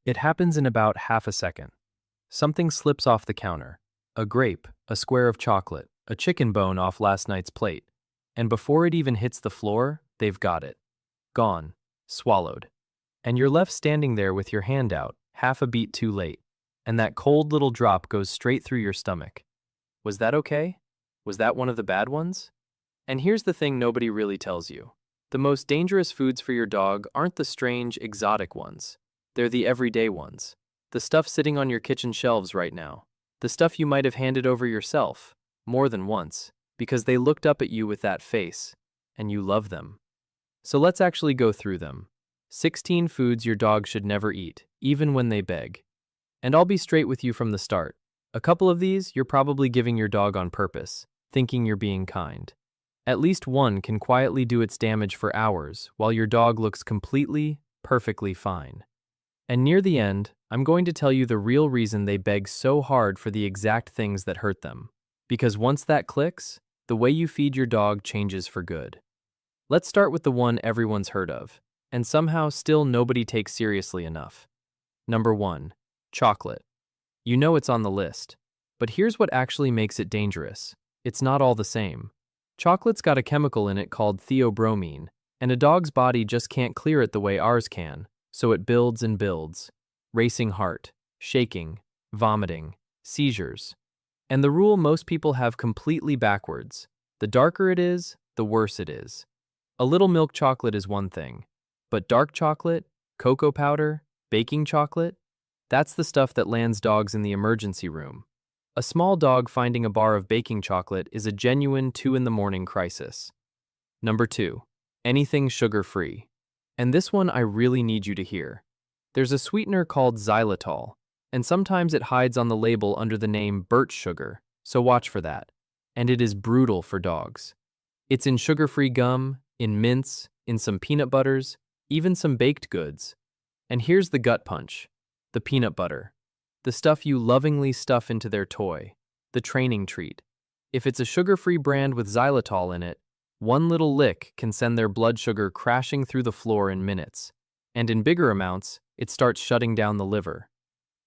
It happens in about half a second. Something slips off the counter. A grape, a square of chocolate, a chicken bone off last night's plate. And before it even hits the floor, they've got it. Gone. Swallowed. And you're left standing there with your hand out, half a beat too late. And that cold little drop goes straight through your stomach. Was that okay? Was that one of the bad ones? And here's the thing nobody really tells you. The most dangerous foods for your dog aren't the strange, exotic ones. They're the everyday ones. The stuff sitting on your kitchen shelves right now. The stuff you might have handed over yourself, more than once, because they looked up at you with that face, and you love them. So let's actually go through them. 16 foods your dog should never eat, even when they beg. And I'll be straight with you from the start. A couple of these you're probably giving your dog on purpose, thinking you're being kind. At least one can quietly do its damage for hours while your dog looks completely, perfectly fine. And near the end, I'm going to tell you the real reason they beg so hard for the exact things that hurt them. Because once that clicks, the way you feed your dog changes for good. Let's start with the one everyone's heard of, and somehow still nobody takes seriously enough. Number 1. Chocolate. You know it's on the list. But here's what actually makes it dangerous. It's not all the same. Chocolate's got a chemical in it called theobromine, and a dog's body just can't clear it the way ours can, so it builds and builds. Racing heart, shaking, vomiting, seizures. And the rule most people have completely backwards. The darker it is, the worse it is. A little milk chocolate is one thing, but dark chocolate, cocoa powder, baking chocolate, that's the stuff that lands dogs in the emergency room. A small dog finding a bar of baking chocolate is a genuine 2 in the morning crisis. Number 2. Anything sugar-free. And this one I really need you to hear. There's a sweetener called xylitol, and sometimes it hides on the label under the name birch sugar, so watch for that. And it is brutal for dogs. It's in sugar-free gum, in mints, in some peanut butters, even some baked goods. And here's the gut punch. The peanut butter. The stuff you lovingly stuff into their toy. The training treat. If it's a sugar-free brand with xylitol in it, one little lick can send their blood sugar crashing through the floor in minutes. And in bigger amounts, it starts shutting down the liver.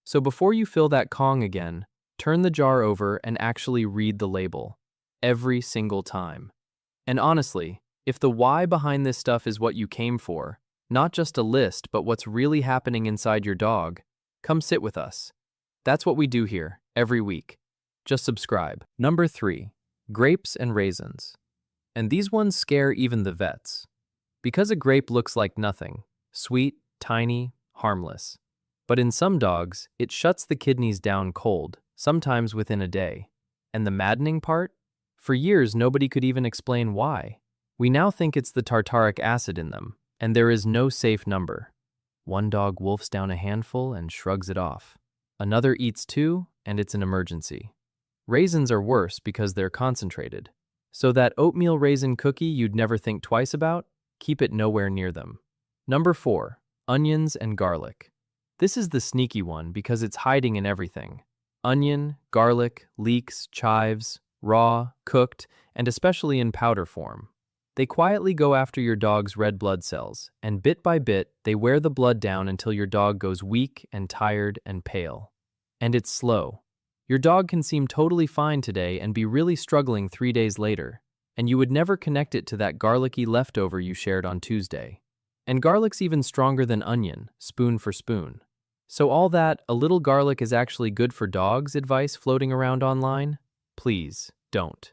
So before you fill that Kong again, turn the jar over and actually read the label. Every single time. And honestly, if the why behind this stuff is what you came for, not just a list but what's really happening inside your dog, come sit with us. That's what we do here, every week. Just subscribe. Number 3. Grapes and raisins. And these ones scare even the vets. Because a grape looks like nothing. Sweet, tiny, harmless. But in some dogs, it shuts the kidneys down cold, sometimes within a day. And the maddening part? For years, nobody could even explain why. We now think it's the tartaric acid in them, and there is no safe number. One dog wolfs down a handful and shrugs it off. Another eats 2, and it's an emergency. Raisins are worse because they're concentrated. So that oatmeal raisin cookie you'd never think twice about, keep it nowhere near them. Number 4. Onions and garlic. This is the sneaky one because it's hiding in everything. Onion, garlic, leeks, chives, raw, cooked, and especially in powder form. They quietly go after your dog's red blood cells, and bit by bit, they wear the blood down until your dog goes weak and tired and pale. And it's slow. Your dog can seem totally fine today and be really struggling 3 days later, and you would never connect it to that garlicky leftover you shared on Tuesday. And garlic's even stronger than onion, spoon for spoon. So all that "a little garlic is actually good for dogs" advice floating around online? Please, don't.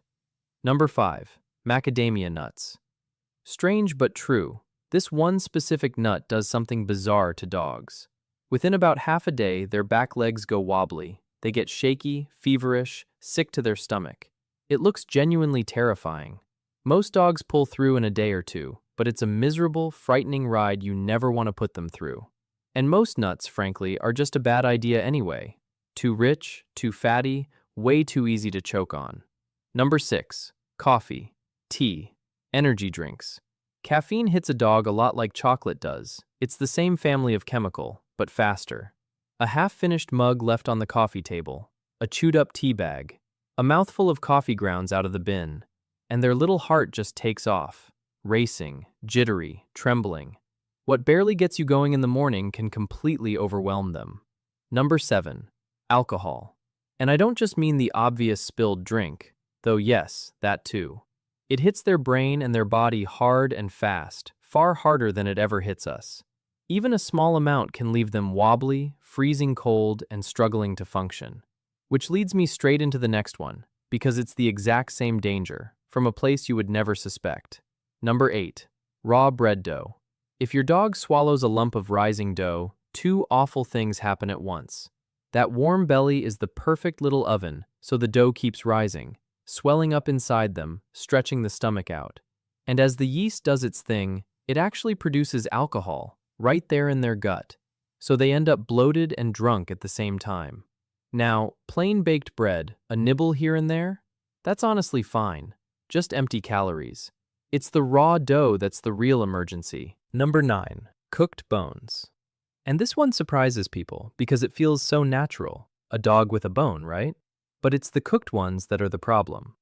Number 5. Macadamia nuts. Strange but true, this one specific nut does something bizarre to dogs. Within about half a day, their back legs go wobbly. They get shaky, feverish, sick to their stomach. It looks genuinely terrifying. Most dogs pull through in a day or two, but it's a miserable, frightening ride you never want to put them through. And most nuts, frankly, are just a bad idea anyway. Too rich, too fatty, way too easy to choke on. Number 6. Coffee. Tea, energy drinks. Caffeine hits a dog a lot like chocolate does. It's the same family of chemical, but faster. A half-finished mug left on the coffee table, a chewed-up tea bag, a mouthful of coffee grounds out of the bin, and their little heart just takes off, racing, jittery, trembling. What barely gets you going in the morning can completely overwhelm them. Number 7. Alcohol. And I don't just mean the obvious spilled drink, though yes, that too. It hits their brain and their body hard and fast, far harder than it ever hits us. Even a small amount can leave them wobbly, freezing cold, and struggling to function. Which leads me straight into the next one, because it's the exact same danger, from a place you would never suspect. Number 8. Raw bread dough. If your dog swallows a lump of rising dough, two awful things happen at once. That warm belly is the perfect little oven, so the dough keeps rising, swelling up inside them, stretching the stomach out. And as the yeast does its thing, it actually produces alcohol, right there in their gut. So they end up bloated and drunk at the same time. Now, plain baked bread, a nibble here and there? That's honestly fine. Just empty calories. It's the raw dough that's the real emergency. Number 9. Cooked bones. And this one surprises people because it feels so natural. A dog with a bone, right? But it's the cooked ones that are the problem.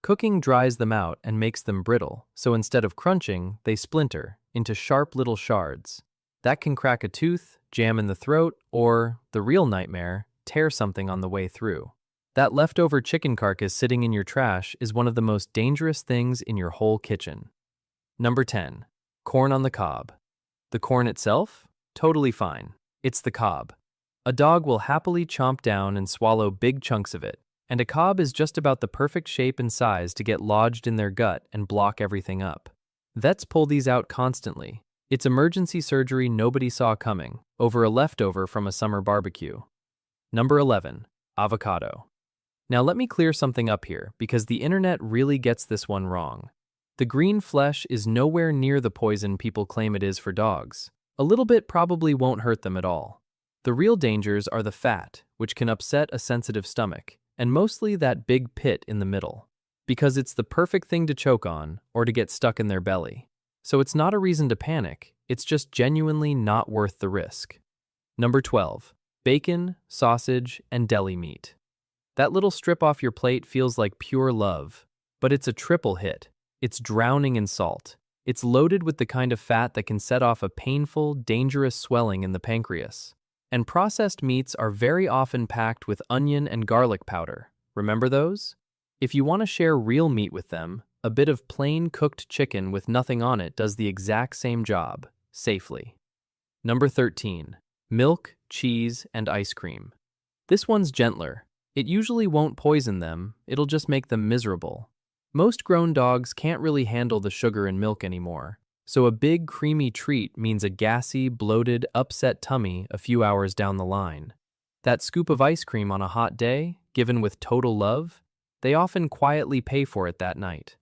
Cooking dries them out and makes them brittle, so instead of crunching, they splinter into sharp little shards. That can crack a tooth, jam in the throat, or, the real nightmare, tear something on the way through. That leftover chicken carcass sitting in your trash is one of the most dangerous things in your whole kitchen. Number 10. Corn on the cob. The corn itself? Totally fine. It's the cob. A dog will happily chomp down and swallow big chunks of it, and a cob is just about the perfect shape and size to get lodged in their gut and block everything up. Vets pull these out constantly. It's emergency surgery nobody saw coming, over a leftover from a summer barbecue. Number 11. Avocado. Now let me clear something up here, because the internet really gets this one wrong. The green flesh is nowhere near the poison people claim it is for dogs. A little bit probably won't hurt them at all. The real dangers are the fat, which can upset a sensitive stomach, and mostly that big pit in the middle, because it's the perfect thing to choke on or to get stuck in their belly. So it's not a reason to panic, it's just genuinely not worth the risk. Number 12. Bacon, sausage, and deli meat. That little strip off your plate feels like pure love, but it's a triple hit. It's drowning in salt. It's loaded with the kind of fat that can set off a painful, dangerous swelling in the pancreas. And processed meats are very often packed with onion and garlic powder. Remember those? If you want to share real meat with them, a bit of plain cooked chicken with nothing on it does the exact same job, safely. Number 13. Milk, cheese, and ice cream. This one's gentler. It usually won't poison them, it'll just make them miserable. Most grown dogs can't really handle the sugar in milk anymore, so a big creamy treat means a gassy, bloated, upset tummy a few hours down the line. That scoop of ice cream on a hot day, given with total love, they often quietly pay for it that night.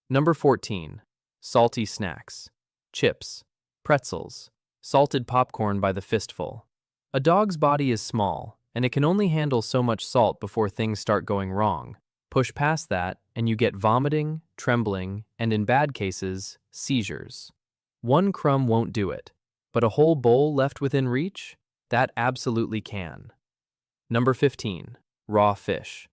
Number 14. Salty snacks. Chips, pretzels, salted popcorn by the fistful. A dog's body is small, and it can only handle so much salt before things start going wrong. Push past that, and you get vomiting, trembling, and in bad cases, seizures. One crumb won't do it, but a whole bowl left within reach? That absolutely can. Number 15. Raw fish.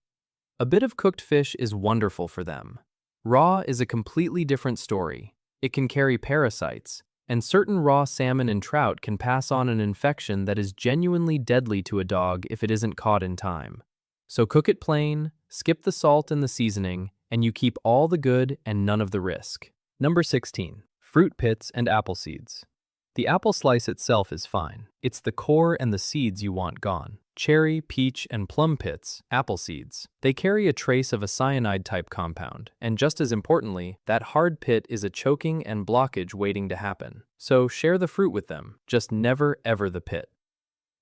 A bit of cooked fish is wonderful for them. Raw is a completely different story. It can carry parasites, and certain raw salmon and trout can pass on an infection that is genuinely deadly to a dog if it isn't caught in time. So cook it plain, skip the salt and the seasoning, and you keep all the good and none of the risk. Number 16. Fruit pits and apple seeds. The apple slice itself is fine. It's the core and the seeds you want gone. Cherry, peach, and plum pits, apple seeds. They carry a trace of a cyanide-type compound, and just as importantly, that hard pit is a choking and blockage waiting to happen. So share the fruit with them, just never ever the pit.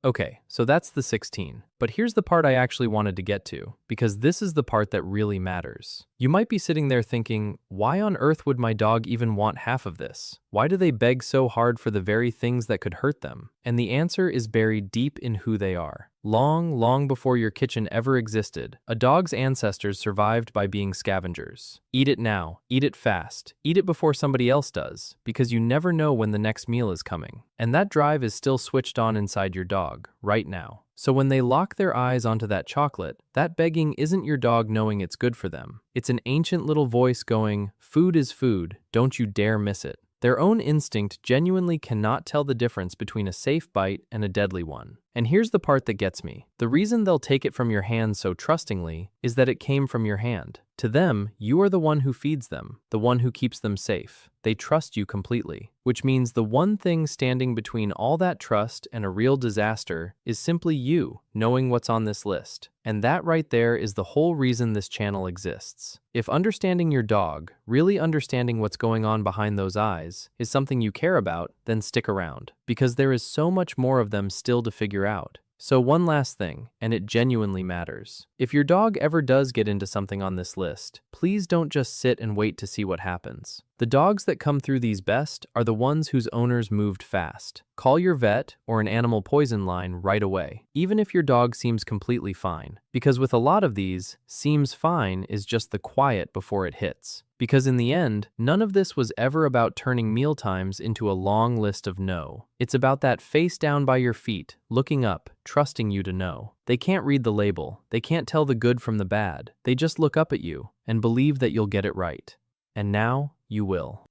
Okay, so that's the 16, but here's the part I actually wanted to get to, because this is the part that really matters. You might be sitting there thinking, why on earth would my dog even want half of this? Why do they beg so hard for the very things that could hurt them? And the answer is buried deep in who they are. Long, long before your kitchen ever existed, a dog's ancestors survived by being scavengers. Eat it now, eat it fast, eat it before somebody else does, because you never know when the next meal is coming. And that drive is still switched on inside your dog, right now. So when they lock their eyes onto that chocolate, that begging isn't your dog knowing it's good for them. It's an ancient little voice going, "Food is food, don't you dare miss it." Their own instinct genuinely cannot tell the difference between a safe bite and a deadly one. And here's the part that gets me. The reason they'll take it from your hand so trustingly is that it came from your hand. To them, you are the one who feeds them, the one who keeps them safe. They trust you completely, which means the one thing standing between all that trust and a real disaster is simply you knowing what's on this list. And that right there is the whole reason this channel exists. If understanding your dog, really understanding what's going on behind those eyes, is something you care about, then stick around, because there is so much more of them still to figure out. So one last thing, and it genuinely matters. If your dog ever does get into something on this list, please don't just sit and wait to see what happens. The dogs that come through these best are the ones whose owners moved fast. Call your vet or an animal poison line right away, even if your dog seems completely fine. Because with a lot of these, seems fine is just the quiet before it hits. Because in the end, none of this was ever about turning mealtimes into a long list of no. It's about that face down by your feet, looking up, trusting you to know. They can't read the label, they can't tell the good from the bad. They just look up at you and believe that you'll get it right. And now, you will.